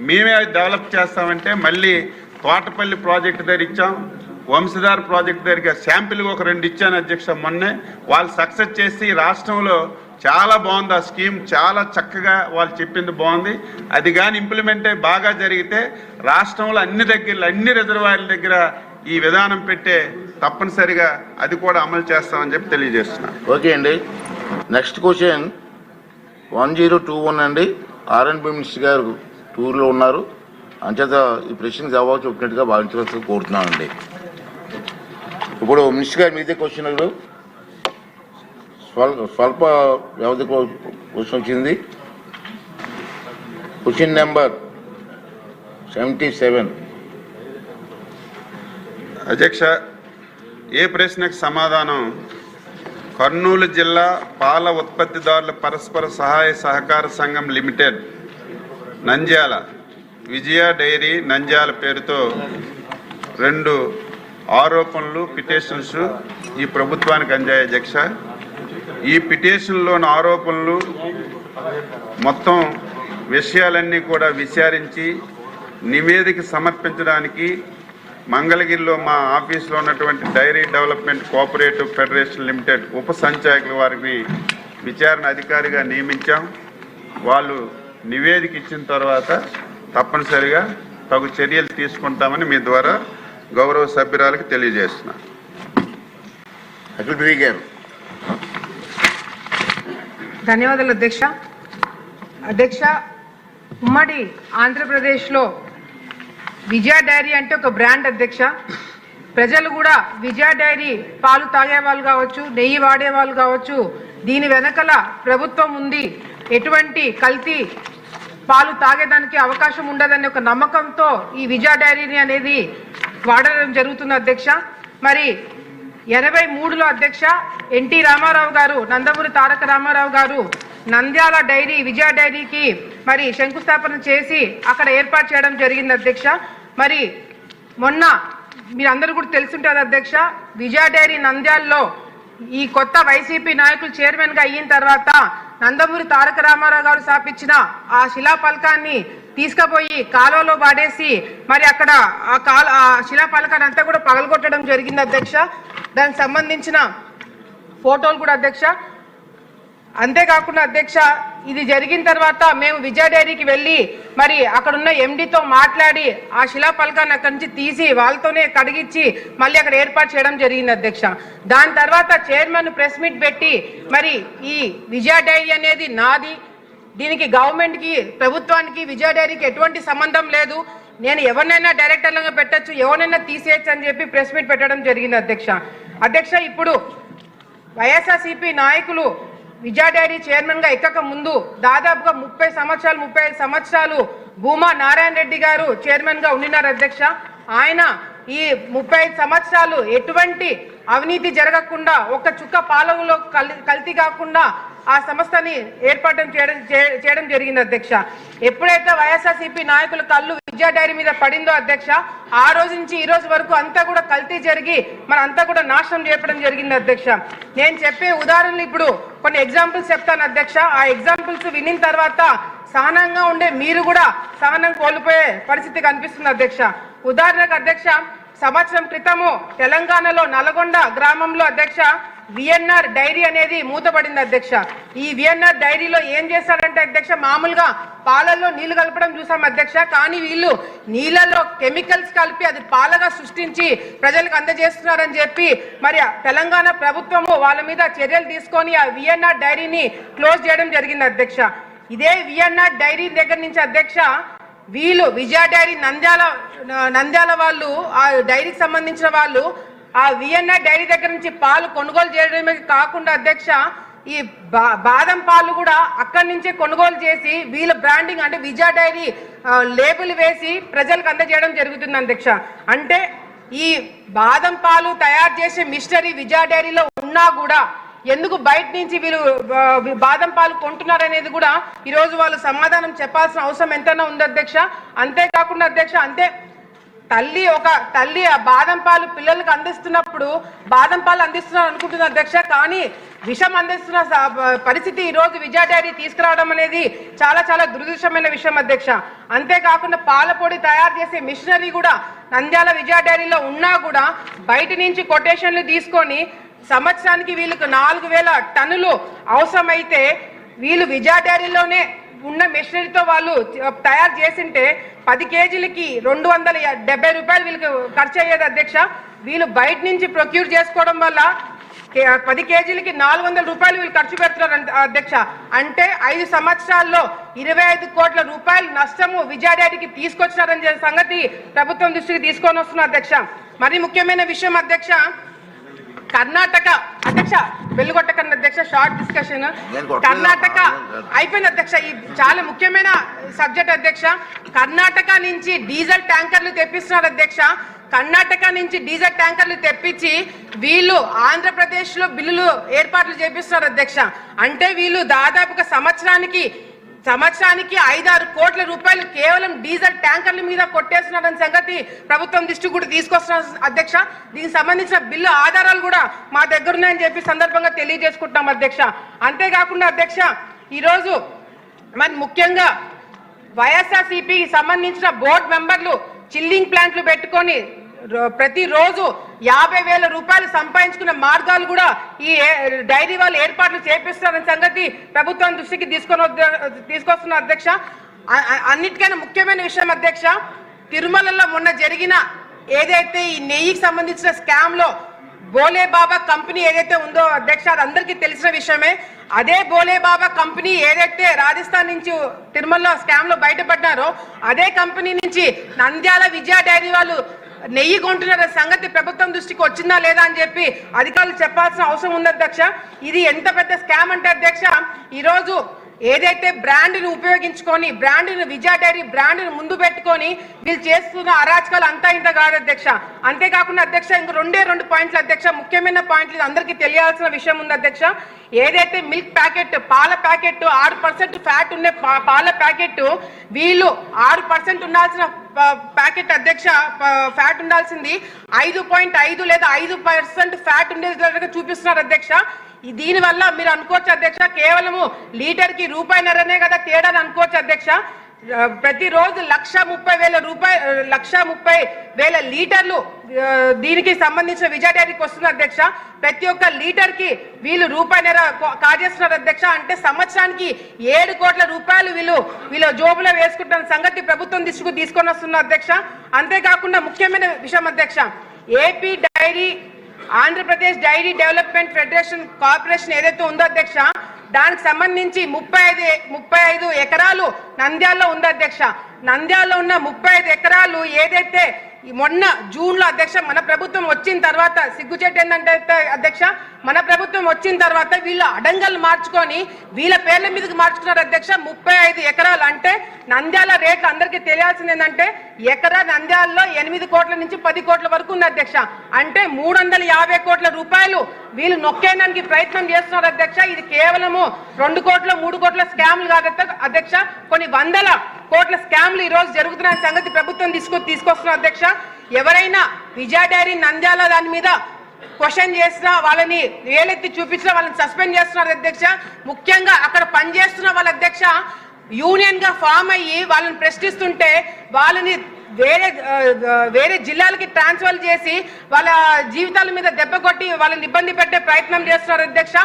మేమే డెవలప్ చేస్తామంటే మళ్ళీ తోటపల్లి ప్రాజెక్టు దగ్గర ఇచ్చాం, వంశధార ప్రాజెక్టు దగ్గర శాంపిల్గా ఒక 2 ఇచ్చాను అధ్యక్ష. మొన్నే వాళ్ళు సక్సెస్ చేసి రాష్ట్రంలో చాలా బాగుంది ఆ స్కీమ్, చాలా చక్కగా వాళ్ళు చెప్పింది బాగుంది. అది కానీ ఇంప్లిమెంట్ బాగా జరిగితే రాష్ట్రంలో అన్ని రిజర్వాయర్ల దగ్గర ఈ విధానం పెట్టే తప్పనిసరిగా అది కూడా అమలు చేస్తామని చెప్పి తెలియజేస్తున్నాను. ఓకే అండి. నెక్స్ట్ క్వశ్చన్ 1021 అండి. ఆర్ఎండ్బి మినిస్టర్ గారు టూర్లో ఉన్నారు, అంచేత ఈ ప్రశ్నకు జవాబు చెప్పినట్టుగా భావించవలసి కోరుతున్నానండి. ఇప్పుడు మినిస్టర్ గారు మీదే క్వశ్చన్ స్వల్ప వ్యవధి క్వశ్చన్ వచ్చింది. Question number 77. అధ్యక్ష, ఏ ప్రశ్నకు సమాధానం? కర్నూలు జిల్లా పాల ఉత్పత్తిదారుల పరస్పర సహాయ సహకార సంఘం లిమిటెడ్ నంద్యాల, విజయ డైరీ నంద్యాల పేరుతో 2 ఆరోపణలు పిటిషన్స్ ఈ ప్రభుత్వానికి అందాయి అధ్యక్ష. ఈ పిటిషన్లోని ఆరోపణలు మొత్తం విషయాలన్నీ కూడా విచారించి నివేదిక సమర్పించడానికి మంగళగిరిలో మా ఆఫీసులో ఉన్నటువంటి dairy development cooperative federation limited ఉప సంచాలకుల వారిని విచారణ అధికారిగా నియమించాం. వాళ్ళు నివేదిక ఇచ్చిన తర్వాత తప్పనిసరిగా తగు చర్యలు తీసుకుంటామని మీ ద్వారా గౌరవ సభ్యురాలకు తెలియజేస్తున్నా. ధన్యవాదాలు అధ్యక్ష. అధ్యక్ష, ఉమ్మడి ఆంధ్రప్రదేశ్లో విజయ డైరీ అంటే ఒక బ్రాండ్ అధ్యక్ష. ప్రజలు కూడా విజయ డైరీ పాలు తాగేవాళ్ళు కావచ్చు, నెయ్యి వాడేవాళ్ళు కావచ్చు, దీని వెనకల ప్రభుత్వం ఉంది, ఎటువంటి కల్తీ పాలు తాగేదానికి అవకాశం ఉండదనే ఒక నమ్మకంతో ఈ విజయ డైరీని అనేది వాడడం జరుగుతుంది అధ్యక్ష. మరి 83లో అధ్యక్ష ఎన్టీ రామారావు గారు, నందమూరి తారక రామారావు గారు నంద్యాల డైరీ విజయ డైరీకి మరి శంకుస్థాపన చేసి అక్కడ ఏర్పాటు చేయడం జరిగింది అధ్యక్ష. మరి మొన్న మీరందరూ కూడా తెలుసుంటారు అధ్యక్ష, విజయ డైరీ నంద్యాలలో ఈ కొత్త వైసీపీ నాయకులు చైర్మన్గా అయిన తర్వాత నందమూరి తారక రామారావు గారు స్థాపించిన ఆ శిలాఫలకాన్ని తీసుకుపోయి కాలువలో పాడేసి మరి అక్కడ ఆ శిలాఫలకాన్ని అంతా కూడా పగలగొట్టడం జరిగింది అధ్యక్ష. దానికి సంబంధించిన ఫోటోలు కూడా అధ్యక్ష. అంతేకాకుండా అధ్యక్ష, ఇది జరిగిన తర్వాత మేము విజయ డైరీకి వెళ్ళి మరి అక్కడున్న ఎండితో మాట్లాడి ఆ శిలాఫలకాన్ని అక్కడి నుంచి తీసి వాళ్ళతోనే కడిగించి మళ్ళీ అక్కడ ఏర్పాటు చేయడం జరిగింది అధ్యక్ష. దాని తర్వాత చైర్మన్ ప్రెస్ మీట్ పెట్టి మరి ఈ విజయ డైరీ అనేది నాది, దీనికి గవర్నమెంట్కి ప్రభుత్వానికి విజయ డైరీకి ఎటువంటి సంబంధం లేదు, నేను ఎవరినైనా డైరెక్టర్లుగా పెట్టచ్చు, ఎవరినైనా తీసేయచ్చు అని చెప్పి ప్రెస్ మీట్ పెట్టడం జరిగింది అధ్యక్ష. అధ్యక్ష, ఇప్పుడు వైఎస్ఆర్సీపీ నాయకులు విజయ డైరీ చైర్మన్గా ఎక్కక ముందు దాదాపుగా 35 సంవత్సరాలు భూమా నారాయణ రెడ్డి గారు చైర్మన్గా ఉండినారు అధ్యక్ష. ఆయన ఈ 35 సంవత్సరాలు ఎటువంటి అవినీతి జరగకుండా, ఒక్క చుక్క పాలనలో కల్తీ కాకుండా ఆ సంస్థని ఏర్పాటు చేయడం జరిగింది అధ్యక్ష. ఎప్పుడైతే వైఎస్ఆర్సీపీ నాయకుల కళ్ళు విజయ డైరీ మీద పడిందో అధ్యక్ష, ఆ రోజు నుంచి ఈ రోజు వరకు అంతా కూడా కల్తీ జరిగి అంతా కూడా నాశనం చేయడం జరిగింది అధ్యక్ష. నేను చెప్పే ఉదాహరణలు ఇప్పుడు కొన్ని ఎగ్జాంపుల్స్ చెప్తాను అధ్యక్ష. ఆ ఎగ్జాంపుల్స్ వినిన తర్వాత సహనంగా ఉండే మీరు కూడా సహనం కోల్పోయే పరిస్థితి కనిపిస్తుంది అధ్యక్ష. ఉదాహరణకు అధ్యక్ష, సంవత్సరం క్రితము తెలంగాణలో నల్గొండ గ్రామంలో అధ్యక్ష విఎన్ఆర్ డైరీ అనేది మూతపడింది అధ్యక్ష. ఈ విఎన్ఆర్ డైరీలో ఏం చేశారంటే అధ్యక్ష, మామూలుగా పాలల్లో నీళ్లు కలపడం చూసాం అధ్యక్ష, కానీ వీళ్ళు నీళ్ళలో కెమికల్స్ కలిపి అది పాలగా సృష్టించి ప్రజలకు అందజేస్తున్నారని చెప్పి మరి తెలంగాణ ప్రభుత్వము వాళ్ళ మీద చర్యలు తీసుకొని ఆ విఎన్ఆర్ డైరీని క్లోజ్ చేయడం జరిగింది అధ్యక్ష. ఇదే విఎన్ఆర్ డైరీ దగ్గర నుంచి అధ్యక్ష వీళ్ళు విజయ డైరీ నంద్యాల వాళ్ళు, ఆ డైరీకి సంబంధించిన వాళ్ళు ఆ విఎన్ఆర్ డైరీ దగ్గర నుంచి పాలు కొనుగోలు చేయడమే కాకుండా అధ్యక్ష ఈ బాదం పాలు కూడా అక్కడి నుంచే కొనుగోలు చేసి వీళ్ళ బ్రాండింగ్ అంటే విజయ డైరీ లేబుల్ వేసి ప్రజలకు అందజేయడం జరుగుతుంది అధ్యక్ష. అంటే ఈ బాదం పాలు తయారు చేసే మిషనరీ విజయ డైరీలో ఉన్నా కూడా ఎందుకు బయట నుంచి వీళ్ళు బాదం పాలు కొంటున్నారు అనేది కూడా ఈరోజు వాళ్ళు సమాధానం చెప్పాల్సిన అవసరం ఎంతైనా ఉంది అధ్యక్ష. అంతేకాకుండా అధ్యక్ష, తల్లి ఆ బాదం పాలు పిల్లలకు అందిస్తున్నప్పుడు బాదం పాలు అందిస్తున్నారు అనుకుంటున్నారు అధ్యక్ష, కానీ విషం అందిస్తున్న పరిస్థితి ఈ రోజు విజయ డైరీ తీసుకురావడం అనేది చాలా చాలా దురదృష్టమైన విషయం అధ్యక్ష. అంతేకాకుండా పాల పొడి తయారు చేసే మిషనరీ కూడా నంద్యాల విజయ డైరీలో ఉన్నా కూడా బయట నుంచి కొటేషన్లు తీసుకొని సంవత్సరానికి వీళ్ళకు 4000 టన్నులు అవసరమైతే వీళ్ళు విజయ డైరీలోనే ఉన్న మెషినరీతో వాళ్ళు తయారు చేసింటే 10 కేజీలకి 270 రూపాయలు వీళ్ళకి ఖర్చు అయ్యేది అధ్యక్ష. వీళ్ళు బయట నుంచి ప్రొక్యూర్ చేసుకోవడం వల్ల 10 కేజీలకి 400 రూపాయలు వీళ్ళు ఖర్చు పెడుతున్నారు అధ్యక్ష. అంటే 5 సంవత్సరాల్లో 25 కోట్ల రూపాయలు నష్టము విజయ డైరీకి తీసుకొచ్చినారని సంగతి ప్రభుత్వం దృష్టికి తీసుకొని వస్తున్నారు అధ్యక్ష. మరి ముఖ్యమైన విషయం అధ్యక్ష, కర్ణాటక అధ్యక్ష వెలుగొట్టకన్న అధ్యక్ష షార్ట్ డిస్కషన్. కర్ణాటక అయిపోయింది అధ్యక్ష. ఈ చాలా ముఖ్యమైన సబ్జెక్ట్ అధ్యక్ష. కర్ణాటక నుంచి డీజిల్ ట్యాంకర్లు తెప్పిస్తున్నారు అధ్యక్ష. కర్ణాటక నుంచి డీజిల్ ట్యాంకర్లు తెప్పించి వీళ్ళు ఆంధ్రప్రదేశ్ లో బిల్లులు ఏర్పాట్లు చేపిస్తున్నారు అధ్యక్ష. అంటే వీళ్ళు దాదాపుగా సంవత్సరానికి 5-6 కోట్ల రూపాయలు కేవలం డీజిల్ ట్యాంకర్ల మీద కొట్టేస్తున్నారని సంగతి ప్రభుత్వం దృష్టి కూడా తీసుకొస్తున్నారు అధ్యక్ష. దీనికి సంబంధించిన బిల్లు ఆధారాలు కూడా మా దగ్గర ఉన్నాయని చెప్పి సందర్భంగా తెలియజేసుకుంటున్నాం అధ్యక్ష. అంతేకాకుండా అధ్యక్ష, ఈరోజు మరి ముఖ్యంగా వైఎస్ఆర్సీపీకి సంబంధించిన బోర్డు మెంబర్లు చిల్లింగ్ ప్లాంట్లు పెట్టుకొని ప్రతిరోజు 50,000 రూపాయలు సంపాదించుకున్న మార్గాలు కూడా ఈ డైరీ వాళ్ళు ఏర్పాట్లు చేపిస్తారన్న సంగతి ప్రభుత్వం దృష్టికి తీసుకొస్తున్న అధ్యక్ష. అన్నిటికైనా ముఖ్యమైన విషయం అధ్యక్ష, తిరుమలలో మొన్న జరిగిన ఏదైతే ఈ నెయ్యికి సంబంధించిన స్కామ్ లో బోలే బాబా కంపెనీ ఏదైతే ఉందో అధ్యక్ష, అది అందరికీ తెలిసిన విషయమే. అదే బోలే బాబా కంపెనీ ఏదైతే రాజస్థాన్ నుంచి తిరుమలలో స్కామ్ లో బయటపడ్డారో అదే కంపెనీ నుంచి నంద్యాల విజయ డైరీ వాళ్ళు నెయ్యి కొంటున్న సంగతి ప్రభుత్వం దృష్టికి వచ్చిందా లేదా అని చెప్పి అధికారులు చెప్పాల్సిన అవసరం ఉంది అధ్యక్ష. ఇది ఎంత పెద్ద స్కామ్ అంటే అధ్యక్ష, ఈరోజు ఏదైతే బ్రాండ్ను ఉపయోగించుకొని బ్రాండ్ను విజయ డైరీ బ్రాండ్ను ముందు పెట్టుకొని వీళ్ళు చేస్తున్న అరాచకాలు అంతా ఇంత కాదు అధ్యక్ష. అంతేకాకుండా అధ్యక్ష ఇంక 2 పాయింట్లు అధ్యక్ష, ముఖ్యమైన పాయింట్లు అందరికీ తెలియాల్సిన విషయం ఉంది అధ్యక్ష. ఏదైతే మిల్క్ ప్యాకెట్ పాల ప్యాకెట్ 6% ఫ్యాట్ ఉండే పాల ప్యాకెట్ వీళ్ళు 6% ఉండాల్సిన ప్యాకెట్ అధ్యక్ష ఫ్యాట్ ఉండాల్సింది 5.5 లేదా 5% ఫ్యాట్ ఉండేది చూపిస్తున్నారు అధ్యక్ష. దీనివల్ల మీరు అనుకోవచ్చు అధ్యక్ష, కేవలము లీటర్కి ₹1.5 కదా తేడా అనుకోవచ్చు అధ్యక్ష. ప్రతిరోజు 1,30,000 లీటర్లు దీనికి సంబంధించిన విజయ డైరీకి వస్తుంది అధ్యక్ష. ప్రతి ఒక్క లీటర్ కి వీళ్ళు ₹1.5 కాజేస్తున్నారు అధ్యక్ష. అంటే సంవత్సరానికి 7 కోట్ల రూపాయలు వీళ్ళు జోబులో వేసుకుంటున్న సంగతి ప్రభుత్వం దృష్టికి తీసుకొని వస్తున్నారు అధ్యక్ష. అంతేకాకుండా ముఖ్యమైన విషయం అధ్యక్ష, AP dairy Andhra Pradesh dairy development federation corporation ఏదైతే ఉందో అధ్యక్ష, దానికి సంబంధించి 35 ఎకరాలు నంద్యాలలో ఉంది అధ్యక్ష. నంద్యాలలో ఉన్న 35 ఎకరాలు ఏదైతే మొన్న జూన్ లో అధ్యక్ష మన ప్రభుత్వం వచ్చిన తర్వాత సిగ్గుచేటు ఏంటంటే అధ్యక్ష, మన ప్రభుత్వం వచ్చిన తర్వాత వీళ్ళు అడంగల్ మార్చుకొని వీళ్ళ పేర్ల మీదకి మార్చుకున్నారు అధ్యక్ష. 35 ఎకరాలు అంటే నంద్యాల రేట్లు అందరికీ తెలియాల్సింది ఏంటంటే ఎకరా నంద్యాలలో 8 కోట్ల నుంచి 10 కోట్ల వరకు ఉంది అధ్యక్ష. అంటే 350 కోట్ల రూపాయలు వీళ్ళు నొక్కేయడానికి ప్రయత్నం చేస్తున్నారు అధ్యక్ష. ఇది కేవలము 2 కోట్ల 3 కోట్ల స్కామ్లు కాదు అధ్యక్ష, కొన్ని వందల కోట్ల స్కామ్లు ఈ రోజు జరుగుతున్న సంగతి ప్రభుత్వం తీసుకొస్తున్నారు అధ్యక్ష. ఎవరైనా విజయ డైరీ నంద్యాల దాని మీద క్వశ్చన్ చేసినా వాళ్ళని వేలెత్తి చూపించినా వాళ్ళని సస్పెండ్ చేస్తున్నారు అధ్యక్ష. ముఖ్యంగా అక్కడ పనిచేస్తున్న వాళ్ళ అధ్యక్ష యూనియన్ గా ఫామ్ అయ్యి వాళ్ళని ప్రశ్నిస్తుంటే వాళ్ళని వేరే జిల్లాలకి ట్రాన్స్ఫర్ చేసి వాళ్ళ జీవితాల మీద దెబ్బ కొట్టి వాళ్ళని ఇబ్బంది పెట్టే ప్రయత్నం చేస్తున్నారు అధ్యక్ష.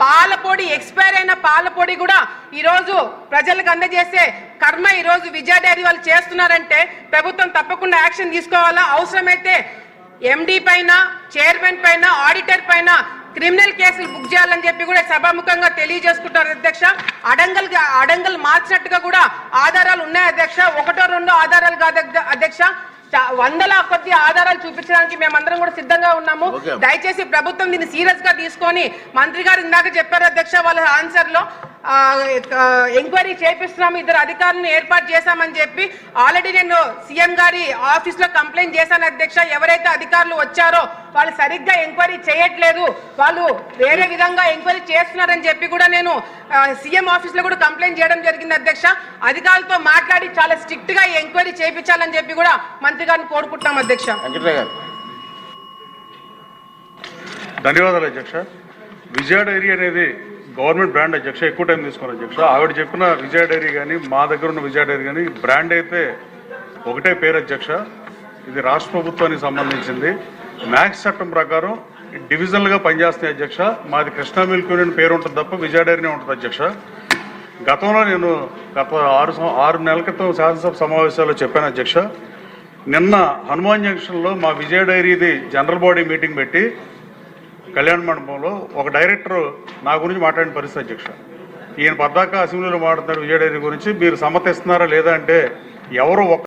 పాలపొడి ఎక్స్పైర్ అయిన పాలపొడి కూడా ఈ రోజు ప్రజలకు అందజేసే కర్మ ఈ రోజు విజయ డైరీ వాళ్ళు చేస్తున్నారంటే ప్రభుత్వం తప్పకుండా యాక్షన్ తీసుకోవాలా. అవసరమైతే ఎండి పైన, చైర్మన్ పైన, ఆడిటర్ పైన క్రిమినల్ కేసులు బుక్ చేయాలని చెప్పి కూడా సభాముఖంగా తెలియజేసుకుంటారు అధ్యక్ష. అడంగల్ మార్చినట్టుగా కూడా ఆధారాలు ఉన్నాయి అధ్యక్ష. 1-2 ఆధారాలు కాదు అధ్యక్ష, వందల కొద్ది ఆధారాలు చూపించడానికి మేమందరం కూడా సిద్ధంగా ఉన్నాము. దయచేసి ప్రభుత్వం దీన్ని సీరియస్ గా తీసుకొని, మంత్రి గారు ఇందాక చెప్పారు అధ్యక్ష వాళ్ళ ఆన్సర్ లో ఎంక్వైరీ చేపిస్తున్నాము, 2 అధికారులను ఏర్పాటు చేశామని చెప్పి ఆల్రెడీ నేను సీఎం గారి ఆఫీస్ లో కంప్లైంట్ చేశాను అధ్యక్ష. ఎవరైతే అధికారులు వచ్చారో వాళ్ళు సరిగ్గా ఎంక్వైరీ చేయట్లేదు, వాళ్ళు వేరే విధంగా ఎంక్వైరీ చేస్తున్నారని చెప్పి కూడా నేను సీఎం ఆఫీస్ లో కూడా కంప్లైంట్ చేయడం జరిగింది అధ్యక్ష. అధికారులతో మాట్లాడి చాలా స్ట్రిక్ట్ గా ఎంక్వైరీ చేయించాలని చెప్పి కూడా మంత్రి గారిని కోరుకుంటున్నాం అధ్యక్ష. వెంకటరావు గారు. ధన్యవాదాలు అధ్యక్ష. విజయ డైరీ అనేది గవర్నమెంట్ బ్రాండ్ అధ్యక్ష, ఎక్కువ టైం తీసుకున్నారు అధ్యక్ష. ఆవిడ చెప్పిన విజయ డైరీ కానీ మా దగ్గర ఉన్న విజయ డైరీ కానీ బ్రాండ్ అయితే ఒకటే పేరు అధ్యక్ష. ఇది రాష్ట్ర ప్రభుత్వానికి సంబంధించింది. మ్యాక్స్ చట్టం ప్రకారం డివిజన్లుగా పనిచేస్తాయి అధ్యక్ష. మాది కృష్ణా మిల్క్ యూనియన్ పేరు ఉంటుంది తప్ప విజయ డైరీనే ఉంటుంది అధ్యక్ష. గతంలో నేను గత 6 నెలల క్రితం శాసనసభ సమావేశాల్లో చెప్పాను అధ్యక్ష. నిన్న హనుమాన్ జంక్షన్లో మా విజయ డైరీది జనరల్ బాడీ మీటింగ్ పెట్టి కళ్యాణ మండపంలో ఒక డైరెక్టర్ నా గురించి మాట్లాడిన పరిస్థితి అధ్యక్ష. ఈయన పద్దాక అసెంబ్లీలో మాట్లాడుతున్నారు విజయ డైరీ గురించి, మీరు సమ్మతిస్తున్నారా లేదా అంటే ఎవరు